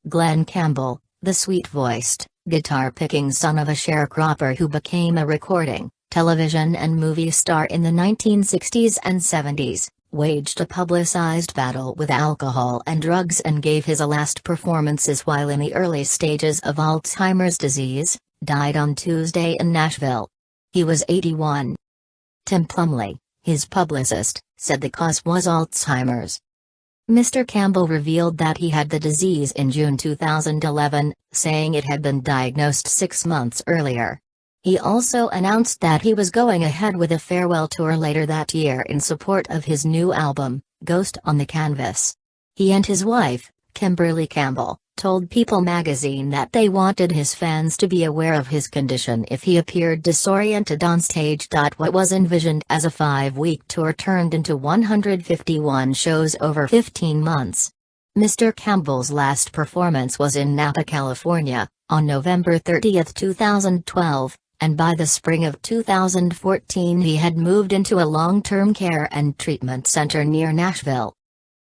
Glen Campbell, the sweet-voiced, guitar-picking son of a sharecropper who became a recording, television and movie star in the 1960s and 70s, waged a publicized battle with alcohol and drugs and gave his last performances while in the early stages of Alzheimer's disease, died on Tuesday in Nashville. He was 81. Tim Plumley, his publicist, said the cause was Alzheimer's. Mr. Campbell revealed that he had the disease in June 2011, saying it had been diagnosed 6 months earlier. He also announced that he was going ahead with a farewell tour later that year in support of his new album, Ghost on the Canvas. He and his wife, Kimberly Campbell, told People magazine that they wanted his fans to be aware of his condition if he appeared disoriented on stage. What was envisioned as a 5-week tour turned into 151 shows over 15 months. Mr. Campbell's last performance was in Napa, California, on November 30, 2012, and by the spring of 2014 he had moved into a long-term care and treatment center near Nashville.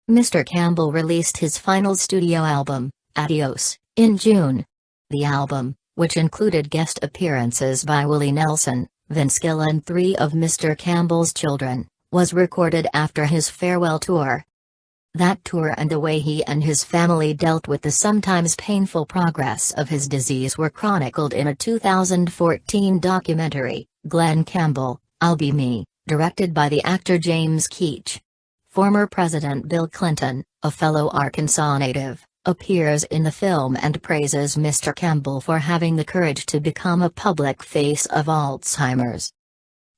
Mr. Campbell released his final studio album, Adios, in June. The album, which included guest appearances by Willie Nelson, Vince Gill and 3 of Mr. Campbell's children, was recorded after his farewell tour. That tour and the way he and his family dealt with the sometimes painful progress of his disease were chronicled in a 2014 documentary, Glen Campbell, I'll Be Me, directed by the actor James Keach. Former President Bill Clinton, a fellow Arkansas native, appears in the film and praises Mr. Campbell for having the courage to become a public face of Alzheimer's.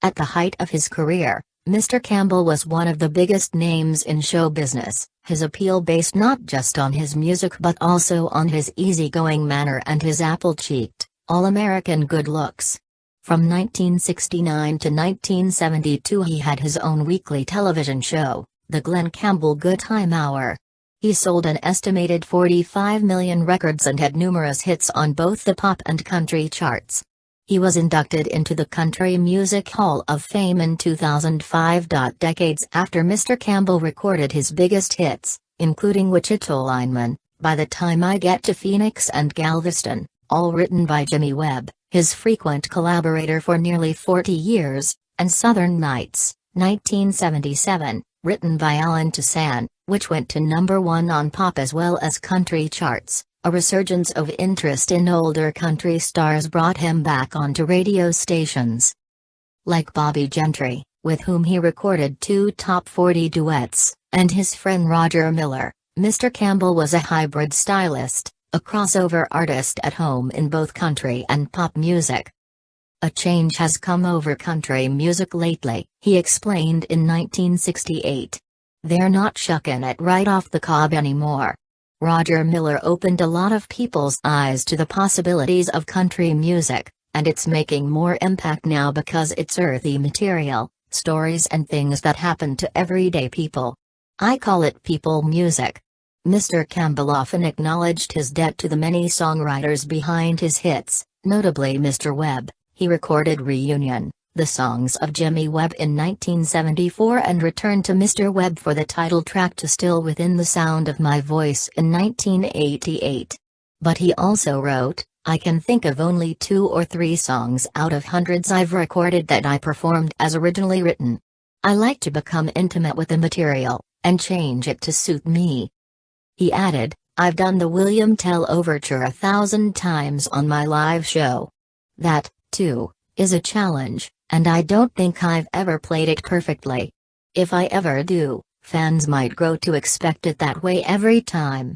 At the height of his career, Mr. Campbell was one of the biggest names in show business, his appeal based not just on his music but also on his easygoing manner and his apple-cheeked, all-American good looks. From 1969 to 1972 he had his own weekly television show, The Glen Campbell Good Time Hour. He sold an estimated 45 million records and had numerous hits on both the pop and country charts. He was inducted into the Country Music Hall of Fame in 2005. Decades after Mr. Campbell recorded his biggest hits, including Wichita Lineman, By the Time I Get to Phoenix and Galveston, all written by Jimmy Webb, his frequent collaborator for nearly 40 years, and Southern Nights, 1977, written by Alan Toussaint, which went to #1 on pop as well as country charts. A resurgence of interest in older country stars brought him back onto radio stations. Like Bobby Gentry, with whom he recorded 2 top 40 duets, and his friend Roger Miller, Mr. Campbell was a hybrid stylist, a crossover artist at home in both country and pop music. A change has come over country music lately, he explained in 1968. They're not shucking it right off the cob anymore. Roger Miller opened a lot of people's eyes to the possibilities of country music, and it's making more impact now because it's earthy material, stories and things that happen to everyday people. I call it people music. Mr. Campbell often acknowledged his debt to the many songwriters behind his hits, notably Mr. Webb. He recorded Reunion, the songs of Jimmy Webb in 1974 and returned to Mr. Webb for the title track to Still Within the Sound of My Voice in 1988. But he also wrote, I can think of only 2 or 3 songs out of hundreds I've recorded that I performed as originally written. I like to become intimate with the material, and change it to suit me. He added, I've done the William Tell Overture 1,000 times on my live show. That, too, is a challenge, and I don't think I've ever played it perfectly. If I ever do, fans might grow to expect it that way every time.